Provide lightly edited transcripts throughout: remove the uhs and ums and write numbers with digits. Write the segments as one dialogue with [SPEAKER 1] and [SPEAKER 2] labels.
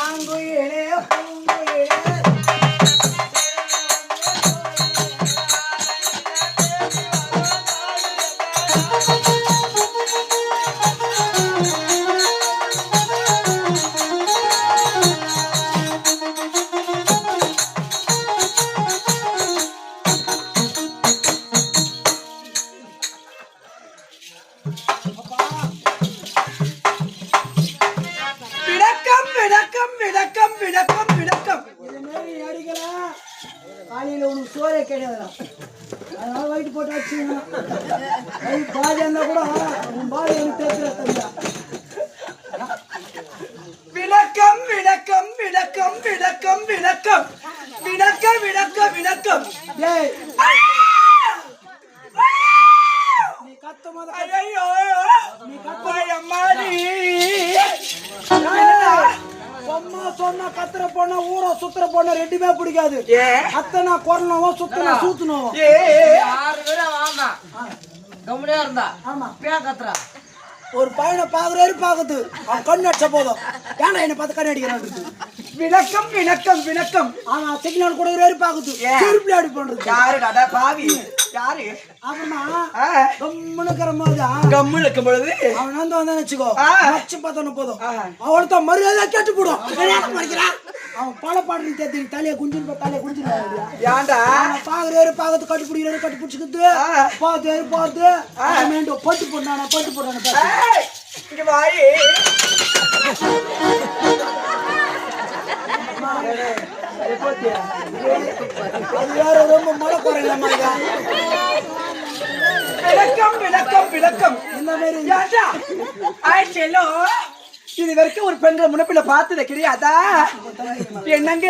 [SPEAKER 1] மாங்குயிலே பூங்குயிலே காலையில் உனக்கு சோறே கிடையாதுடா. அதனால வயிற்று போட்டு வச்சுக்கணும். பாதி இருந்தா கூட உன் பாதி எனக்கு தேய்ச்சிட தந்தா. விளக்கம் விளக்கம் விளக்கம் விளக்கம் விளக்கம் விளக்க விளக்க விளக்கம். ஏய் நீ கத்தும் போது ஐயோ நீ கத்துமாடி சொன்னா சொன்னா கத்துற பொண்ணா ஊர சுத்துற பொண்ணா ரெண்டுமே பிடிக்காது. அத்தனை கொரணும் சுத்தனா சூத்தணும்.
[SPEAKER 2] 6 பேரும் வாமா கம்முனே இருந்தா ஆமா பேன் கத்துறா.
[SPEAKER 1] ஒரு பையனை பாக்குறாரு பாக்குது அவன் கண்ணு அடிச்ச போதும் ஏன்னா என்ன பார்த்து கண்ணு அடிக்கிறான். விளக்கம் விளக்கம் விளக்கம். ஆனா சிக்னல் கொடுக்குறாரு பாக்குது செருப்புல அடி பண்றது யாரு பாவி யாரு. அப்புறமா கம்முனுக்கிற போது கம்முனு இருக்கும் பொழுது அவன் வந்து வந்தான்னு வச்சுக்கோ வச்சு பார்த்தோன்னு போதும் அவனுக்கு மரியாதை கேட்டு போடும். அவன் பல பாட்டு தேத்தி தலையை குஞ்சுன்னு தலையை குஞ்சுன்னு ஏன்டா பாக்குறாரு பாக்கத்து கட்டு பிடிக்கிறாரு கட்டு பிடிச்சிக்கிட்டு பார்த்து பார்த்து பட்டு போட்டான பட்டு போட்டான இங்க வாயி ரொம்ப மழை குறையில விளக்கம் விளக்கம் விளக்கம். இந்த மாதிரி இது வரைக்கும் ஒரு பெண்கள் முன்னப்பில பார்த்தது கிடையாதா? என்னங்க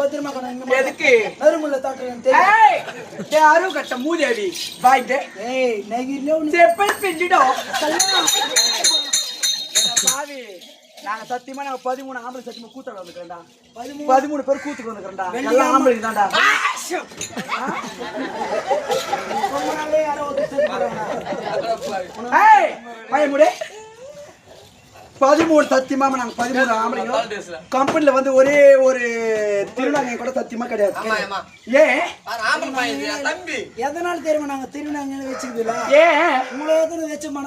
[SPEAKER 1] பத்திரமா எதுக்கு யாரும் கட்ட மூதேவி வாய்ட்டு செப்பல் செஞ்சிடும் பாவி. நாங்க சத்தியமா நாங்க 13 ஆம்பளை சத்தியமா கூத்தாட வந்துக்கிறேன்டா. 13 பேர் கூத்துக்கு வந்துக்கிறேன்டா. எல்லாம் ஆம்பளை தான்டா. பயமுடே 13 சத்தியமா நாங்க 13 ஆம்பளைங்க கம்பெனில வந்து ஒரே ஒரு திருவிழாங்க கூட சத்தியமா கிடையாது. ஏன் எதனால தெரியுமா நாங்க திருவிழாங்க வச்சுக்கிறதுல உங்களை வச்சுமா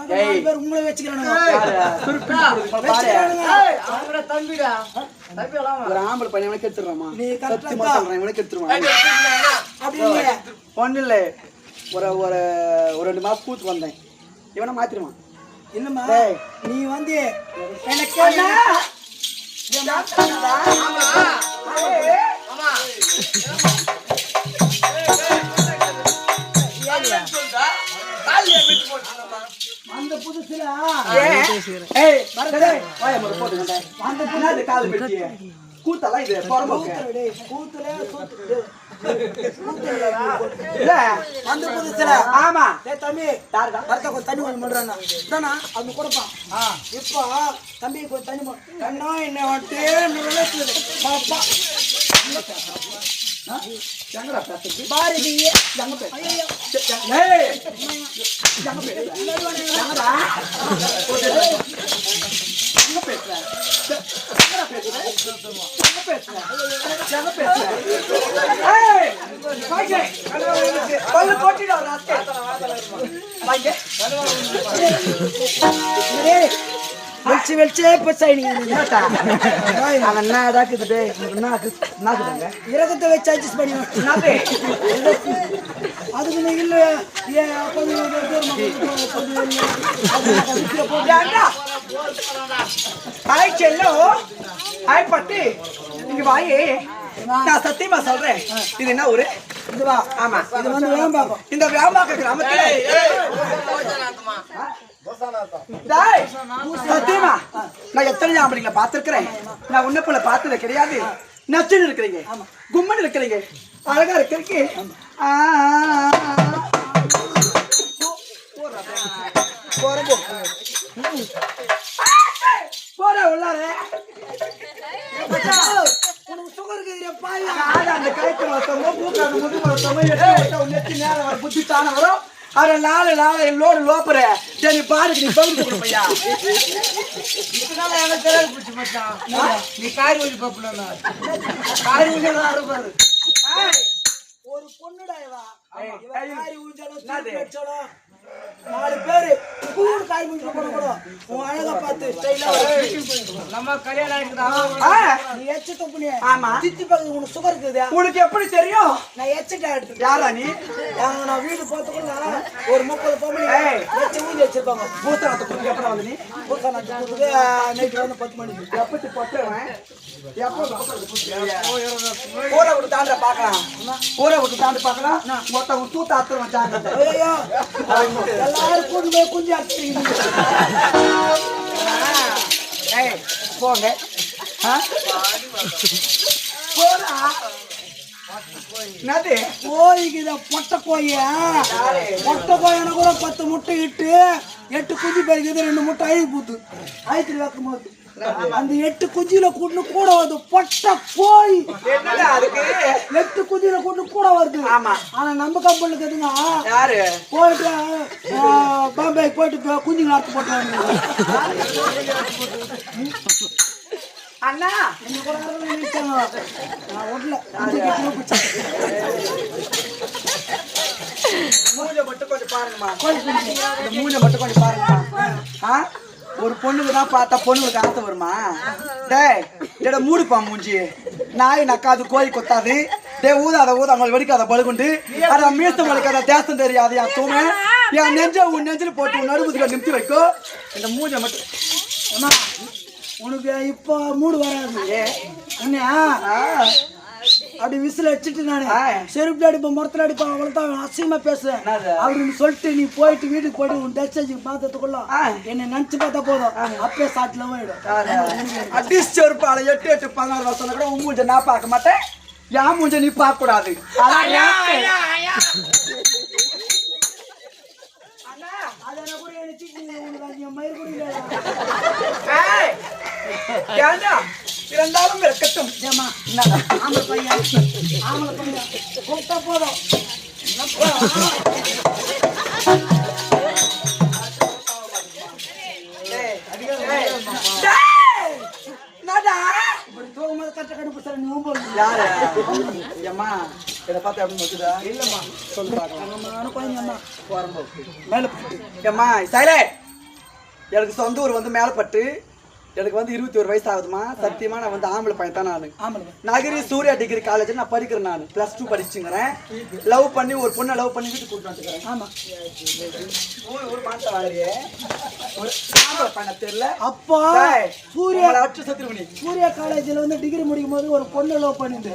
[SPEAKER 1] பேர் உங்களை வச்சுக்கிறானுங்க. ஒரு ஆம்பளை பையன் எனக்கு எடுத்துடுறாமா சத்தியமா சொல்றேன் இவனுக்கு எடுத்துருவான். ஒன்னும் இல்லை ஒரு ஒரு 2 மாசம் கூத்து வந்தேன் இவனை மாத்திருவான். இல்லம்மா நீ வந்து எனக்கு அந்த புதுசுல அந்த புண்ணாது கால் வெட்டி கூத்தெல்லாம் இது கூத்துல அந்த புதுசுல ஆமா தம்பி தண்ணி கொஞ்சம் பண்றானா அது கொடுப்பான். இப்போ தம்பி கொஞ்சம் தண்ணி கண்ணா என்ன வந்துட்டு பாரதிய வெளிச்சே இறக்கத்தை வச்சு அட்ஜஸ்ட் பண்ணி அதுக்கு இல்ல ஹாய் செல்லோ ஹாய் பட்டி இங்க வாயே நான் சத்தியமா சொல்றேன். இது என்ன ஊரு? இதுவா? ஆமா இது வந்து வேம்பாக்கம். இந்த வேம்பாக்கம் கிராமத்துல சத்தியமா நான் எத்தனை ஆம்பளைங்களை பார்த்திருக்கிறேன். நான் உன்ன போல பார்த்தது கிடையாது. நச்சுன்னு இருக்கிறீங்க கும்மன் இருக்கிறீங்க அழகா இருக்கிறீங்க. போற உள்ளார அந்த கயிற்று வளர்த்தமோ பூக்காத முது வளர்த்தமோ நெத்தி நேரம் வர புத்தித்தான வரும் அட நாலு லோடு லோப்புற சரி பாருக்கு நீ பகுதி கொடுப்பையா
[SPEAKER 2] இதுதான் எனக்கு தெரியாது பிடிச்சி மச்சான் நீ காரி ஊதி பாப்பா காரி ஊதி பாரு
[SPEAKER 1] ஒரு பொண்ணுடா இவா காரி ஊஞ்சலும் நாலு பேரு கூடு காய் முடிச்சு போட உன் அழகா பார்த்து ஸ்டைலா
[SPEAKER 2] நம்ம கல்யாணம் ஆயிடுச்சு
[SPEAKER 1] நீ எச்ச தப்புனே ஆமா சித்தி பக்கத்துல உனக்கு சுகர் இருக்குது உனக்கு எப்படி தெரியும் நான் எச்சட்டா எடுத்து யாரா நீ நான் வீடு போறதுக்குள்ள ஒரு 30 பொம்பளை எச்ச ஊதி வச்சிருப்பாங்க பூசனத்தை குடிக்க அப்புறம் வந்து நீ பூசனத்தை குடிக்க நைட் வந்து 10 மணிக்கு எப்பத்தி பட்டுறேன் ஊரை விட்டு தாண்ட பாக்கலாம் ஊரை விட்டு தாண்ட பாக்கலாம் மொத்தம் தூத்த அத்தர் வச்சாங்க ஐயோ எல்லாரும் கூட்டு போய் குஞ்சு அடிச்சிருக்கீங்க போங்க போடா என்னது கோழிக்குத பொட்டை கோய பொட்டை கோயன கூட 10 முட்டை இட்டு 8 குஞ்சு பெருக்குது 2 முட்டை அழுகி போகுது அழுத்தி வைக்கும் போது அந்த 8 குஞ்சில கூட்டு கூட வருது பொட்டை கோழி 8 குஞ்சில கூட்டு கூட வருது ஆனா நம்ம கம்பெனிக்கு எதுங்க யாரு போயிட்டு பாம்பே போயிட்டு குஞ்சு நடத்து போட்டாங்க அண்ணா என்ன கூட நினைச்சாங்க நான் ஒண்ணல மூஞ்ச மட்டும் கொஞ்சம் பாருங்கம்மா இந்த மூஞ்ச மட்டும் கொஞ்சம் பாருங்கம்மா ஒரு பொண்ணுக்கு தான் பார்த்தா பொண்ணுக்கு ஆசை வருமா டேய் மூடுப்பா மூஞ்சி நாய் நக்காது கோழி கொத்தாது டே ஊதாத அவங்க வெடிக்காத பழுகுண்டு அதை மீசம் வலிக்காத தேசம் தெரியாது என் தூமை என் நெஞ்ச உன் நெஞ்சில் போட்டு உன் நடுவுதுல நிறுத்தி வைக்கும் இந்த மூஞ்ச மட்டும் அம்மா உனக்கு இப்போ மூடு வராது என்ன அப்படி விசில் அடிச்சுட்டு நானு செருப்புல அடிப்பேன் முறத்துல அடிப்பேன் அவளை தான் அசிங்கமா பேசுவேன் அப்படின்னு சொல்லிட்டு நீ போயிட்டு வீட்டுக்கு போயிட்டு உன் டெஸ்டேஜுக்கு பார்த்ததுக்குள்ள என்னை நினைச்சு பார்த்தா போதும் அப்பே சாட்டுல போயிடும் அட்லீஸ்ட் செருப்பு 8 16 வருஷம் கூட உன் மூஞ்ச நான் பார்க்க மாட்டேன் என் மூஞ்ச நீ பார்க்க கூடாது இருந்தாலும் இருக்கட்டும் ஆம்பளை பையன் கூப்பிட்டா போதும் தூங்கும்போது கட்ட கண்டுபிடிச்சா நீ யாரு ஏம்மா இதை பார்த்து எப்படி நோக்குதா இல்லம்மா சொல்லு பாக்கலாம் மேல ஏம்மா சைலே எனக்கு சொந்த ஊர் வந்து மேலப்பட்டு எனக்கு வந்து 21 வயசு ஆகுதுமா சத்தியமா நான் வந்து ஆம்பளை பையன் தான் நான் நகரி சூர்யா டிகிரி காலேஜ் நான் படிக்கிறேன் நான் +2 படிச்சுங்கிறேன் லவ் பண்ணி ஒரு பொண்ணை லவ் பண்ணி வீட்டுக்கு கூட்டு வந்துக்கிறேன் ஆமா ஒரு மாசம் வாங்குறியே ஒரு ஆம்பளை பையன் தெரியல அப்பா சூர்யா அச்சு சத்திரமணி சூர்யா காலேஜ்ல வந்து டிகிரி முடிக்கும் போது ஒரு பொண்ணை லவ் பண்ணிட்டு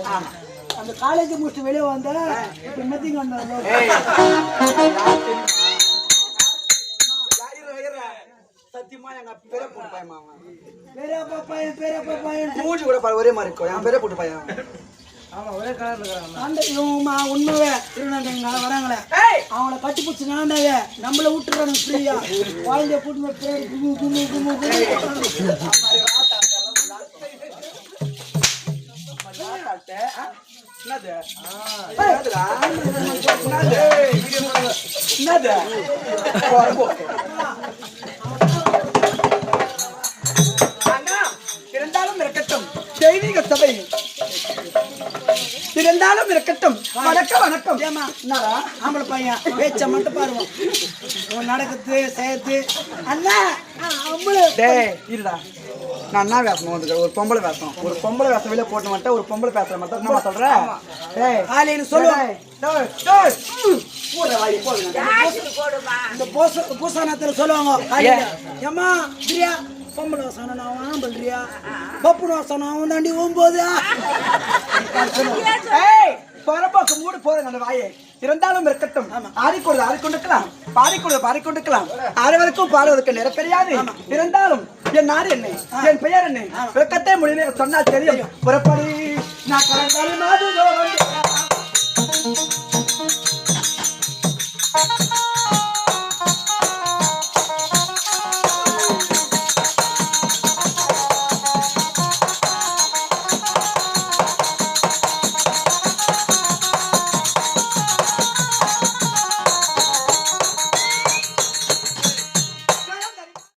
[SPEAKER 1] அந்த காலேஜ் முடிச்சு வெளியே வந்த இப்ப மெத்திங் சத்தியமா எங்க பேரை போட்டு பையன் பெரியப்பா பையன் மூஞ்சி கூட ஒரே மாதிரி இருக்கும் என் பேரை போட்டு பையன் ஆமா ஒரே கலர்ல இருக்காங்க உண்மையே திருநாங்க வராங்களே அவங்கள கட்டி பிடிச்சி நாண்டாவே நம்மள விட்டுறாங்க ஃப்ரீயா குழந்தைய கூட்டு பேர் குமு குமு குமு இருந்தாலும் இருக்கட்டும் தெய்வீக சபை இருந்தாலும் இருக்கட்டும் வணக்கம் வணக்கம் ஏமா என்னடா ஆம்பளை பையன் பேச்ச மட்டும் பாருவோம் நடக்குது சேர்த்து அண்ணா இருடா நான் என்ன வேசணும் வந்து ஒரு பொம்பளை வேசம் வெளியே போட்டு மாட்டேன் ஒரு பொம்பளை பேசுற மாதிரி என்ன சொல்றேன் சொல்லுவேன் இந்த பூசணத்துல சொல்லுவாங்க ஏமா பிரியா பொம்பளை வாசனம் அவன் ஆம்பல்றியா பப்புனு வாசனம் அவன் தாண்டி 9 பரப்பாக்கு மூடு போதுங்க அந்த வாயை இருந்தாலும் இருக்கட்டும் ஆடிக்கொடுக்கலாம் பாடிக்கொடுக்கலாம் ஆறுவருக்கும் பாடுவதற்கு நிறப்பெரியாது இருந்தாலும் என் நாடு என்ன என் பெயர் என்ன விளக்கத்தை முடியல சொன்னால் தெரியும் புறப்படி நான் கலந்தாலும்